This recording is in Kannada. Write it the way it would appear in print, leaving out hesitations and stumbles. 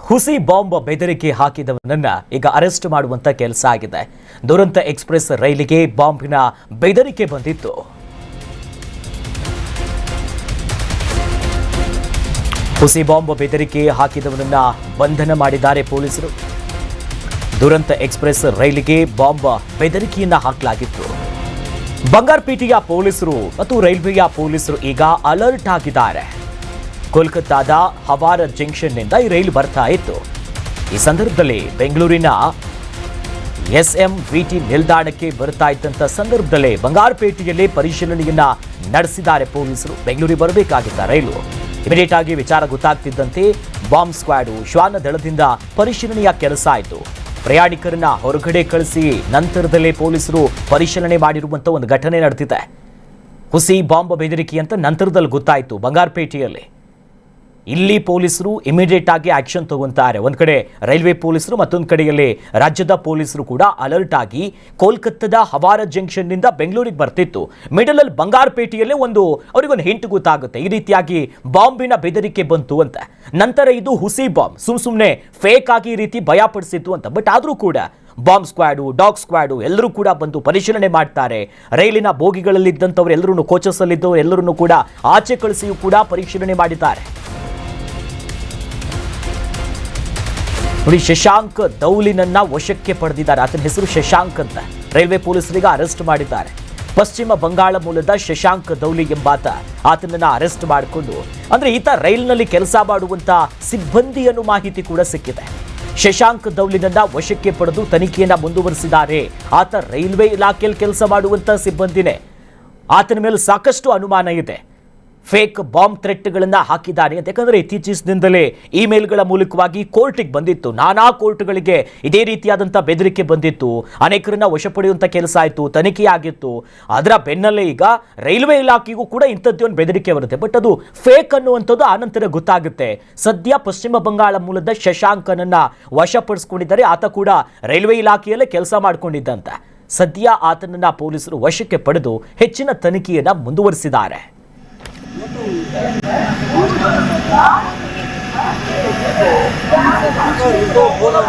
ಹುಸಿ ಬಾಂಬ್ ಬೆದರಿಕೆ ಹಾಕಿದವನನ್ನ ಈಗ ಅರೆಸ್ಟ್ ಮಾಡುವಂತ ಕೆಲಸ ಆಗಿದೆ. ದುರಂತ ಎಕ್ಸ್‌ಪ್ರೆಸ್ ರೈಲಿಗೆ ಬಾಂಬಿನ ಬೆದರಿಕೆ ಬಂದಿತ್ತು. ಹುಸಿ ಬಾಂಬ್ ಬೆದರಿಕೆ ಹಾಕಿದವನನ್ನ ಬಂಧನ ಮಾಡಿದ್ದಾರೆ ಪೊಲೀಸರು. ದುರಂತ ಎಕ್ಸ್‌ಪ್ರೆಸ್ ರೈಲಿಗೆ ಬಾಂಬ್ ಬೆದರಿಕೆಯನ್ನ ಹಾಕಲಾಗಿತ್ತು. ಬಂಗಾರಪೇಟೆಯ ಪೊಲೀಸರು ಮತ್ತು ರೈಲ್ವೆಯ ಪೊಲೀಸರು ಈಗ ಅಲರ್ಟ್ ಆಗಿದ್ದಾರೆ. ಕೋಲ್ಕತ್ತಾದ ಹವಾರ ಜಂಕ್ಷನ್ನಿಂದ ಈ ರೈಲು ಬರ್ತಾ ಇತ್ತು. ಈ ಸಂದರ್ಭದಲ್ಲಿ ಬೆಂಗಳೂರಿನ SMVT ನಿಲ್ದಾಣಕ್ಕೆ ಬರ್ತಾ ಇದ್ದಂಥ ಸಂದರ್ಭದಲ್ಲಿ ಬಂಗಾರಪೇಟೆಯಲ್ಲಿ ಪರಿಶೀಲನೆಯನ್ನ ನಡೆಸಿದ್ದಾರೆ ಪೊಲೀಸರು. ಬೆಂಗಳೂರಿಗೆ ಬರಬೇಕಾಗಿದ್ದ ರೈಲು ಇಮಿಡಿಯೇಟ್ ಆಗಿ ವಿಚಾರ ಗೊತ್ತಾಗ್ತಿದ್ದಂತೆ ಬಾಂಬ್ ಸ್ಕ್ವಾಡು ಶ್ವಾನ ದಳದಿಂದ ಪರಿಶೀಲನೆಯ ಕೆಲಸ ಆಯಿತು. ಪ್ರಯಾಣಿಕರನ್ನ ಹೊರಗಡೆ ಕಳಿಸಿ ನಂತರದಲ್ಲೇ ಪೊಲೀಸರು ಪರಿಶೀಲನೆ ಮಾಡಿರುವಂಥ ಒಂದು ಘಟನೆ ನಡೆದಿದೆ. ಹುಸಿ ಬಾಂಬ್ ಬೆದರಿಕೆ ಅಂತ ನಂತರದಲ್ಲಿ ಗೊತ್ತಾಯಿತು ಬಂಗಾರಪೇಟೆಯಲ್ಲಿ. ಇಲ್ಲಿ ಪೊಲೀಸರು ಇಮಿಡಿಯೇಟ್ ಆಗಿ ಆಕ್ಷನ್ ತಗೊಂತಾರೆ. ಒಂದು ಕಡೆ ರೈಲ್ವೆ ಪೊಲೀಸರು, ಮತ್ತೊಂದು ಕಡೆಯಲ್ಲಿ ರಾಜ್ಯದ ಪೊಲೀಸರು ಕೂಡ ಅಲರ್ಟ್ ಆಗಿ ಕೋಲ್ಕತ್ತಾದ ಹವಾರ ಜಂಕ್ಷನ್ನಿಂದ ಬೆಂಗಳೂರಿಗೆ ಬರ್ತಿತ್ತು. ಮಿಡಲ್ ಅಲ್ಲಿ ಬಂಗಾರಪೇಟೆಯಲ್ಲೇ ಅವರಿಗೊಂದು ಹಿಂಟ್ ಗೊತ್ತಾಗುತ್ತೆ, ಈ ರೀತಿಯಾಗಿ ಬಾಂಬಿನ ಬೆದರಿಕೆ ಬಂತು ಅಂತ. ನಂತರ ಇದು ಹುಸಿ ಬಾಂಬ್, ಸುಮ್ಮನೆ ಫೇಕ್ ಆಗಿ ಈ ರೀತಿ ಭಯ ಪಡಿಸಿತ್ತು ಅಂತ. ಬಟ್ ಆದರೂ ಕೂಡ ಬಾಂಬ್ ಸ್ಕ್ವಾಡು, ಡಾಗ್ ಸ್ಕ್ವಾಡು ಎಲ್ಲರೂ ಕೂಡ ಬಂದು ಪರಿಶೀಲನೆ ಮಾಡ್ತಾರೆ. ರೈಲಿನ ಬೋಗಿಗಳಲ್ಲಿದ್ದಂಥವ್ರು ಎಲ್ಲರೂ, ಕೋಚಸ್ ಅಲ್ಲಿದ್ದವರು ಎಲ್ಲರನ್ನು ಕೂಡ ಆಚೆ ಕಳಿಸಿಯೂ ಕೂಡ ಪರಿಶೀಲನೆ ಮಾಡಿದ್ದಾರೆ. ನೋಡಿ, ಶಶಾಂಕ್ ದೌಲಿನನ್ನ ವಶಕ್ಕೆ ಪಡೆದಿದ್ದಾರೆ. ಆತನ ಹೆಸರು ಶಶಾಂಕ್ ಅಂತ. ರೈಲ್ವೆ ಪೊಲೀಸರಿಗೆ ಅರೆಸ್ಟ್ ಮಾಡಿದ್ದಾರೆ. ಪಶ್ಚಿಮ ಬಂಗಾಳ ಮೂಲದ ಶಶಾಂಕ್ ದೌಲಿ ಎಂಬಾತ ಆತನನ್ನ ಅರೆಸ್ಟ್ ಮಾಡಿಕೊಂಡು, ಅಂದ್ರೆ ಈತ ರೈಲಿನಲ್ಲಿ ಕೆಲಸ ಮಾಡುವಂತ ಸಿಬ್ಬಂದಿ ಅನ್ನೋ ಮಾಹಿತಿ ಕೂಡ ಸಿಕ್ಕಿದೆ. ಶಶಾಂಕ್ ದೌಲಿನನ್ನ ವಶಕ್ಕೆ ಪಡೆದು ತನಿಖೆಯನ್ನ ಮುಂದುವರಿಸಿದ್ದಾರೆ. ಆತ ರೈಲ್ವೆ ಇಲಾಖೆಯಲ್ಲಿ ಕೆಲಸ ಮಾಡುವಂತ ಸಿಬ್ಬಂದಿನೇ. ಆತನ ಮೇಲೆ ಸಾಕಷ್ಟು ಅನುಮಾನ ಇದೆ. ಫೇಕ್ ಬಾಂಬ್ ಥ್ರೆಟ್ಗಳನ್ನು ಹಾಕಿದ್ದಾನೆ ಅಂತ. ಯಾಕಂದರೆ ಇತ್ತೀಚಿನ ದಿನದಲ್ಲೇ ಇಮೇಲ್ಗಳ ಮೂಲಕವಾಗಿ ಕೋರ್ಟಿಗೆ ಬಂದಿತ್ತು. ನಾನಾ ಕೋರ್ಟ್ಗಳಿಗೆ ಇದೇ ರೀತಿಯಾದಂಥ ಬೆದರಿಕೆ ಬಂದಿತ್ತು. ಅನೇಕರನ್ನ ವಶಪಡೆಯುವಂಥ ಕೆಲಸ ಆಯಿತು, ತನಿಖೆ ಆಗಿತ್ತು. ಅದರ ಬೆನ್ನಲ್ಲೇ ಈಗ ರೈಲ್ವೆ ಇಲಾಖೆಗೂ ಕೂಡ ಇಂಥದ್ದು ಒಂದು ಬೆದರಿಕೆ ಬರುತ್ತೆ. ಬಟ್ ಅದು ಫೇಕ್ ಅನ್ನುವಂಥದ್ದು ಆನಂತರ ಗೊತ್ತಾಗುತ್ತೆ. ಸದ್ಯ ಪಶ್ಚಿಮ ಬಂಗಾಳ ಮೂಲದ ಶಶಾಂಕನನ್ನ ವಶಪಡಿಸಿಕೊಂಡಿದ್ದಾರೆ. ಆತ ಕೂಡ ರೈಲ್ವೆ ಇಲಾಖೆಯಲ್ಲೇ ಕೆಲಸ ಮಾಡಿಕೊಂಡಿದ್ದಂತ. ಸದ್ಯ ಆತನನ್ನ ಪೊಲೀಸರು ವಶಕ್ಕೆ ಪಡೆದು ಹೆಚ್ಚಿನ ತನಿಖೆಯನ್ನು ಮುಂದುವರಿಸಿದ್ದಾರೆ. बोलो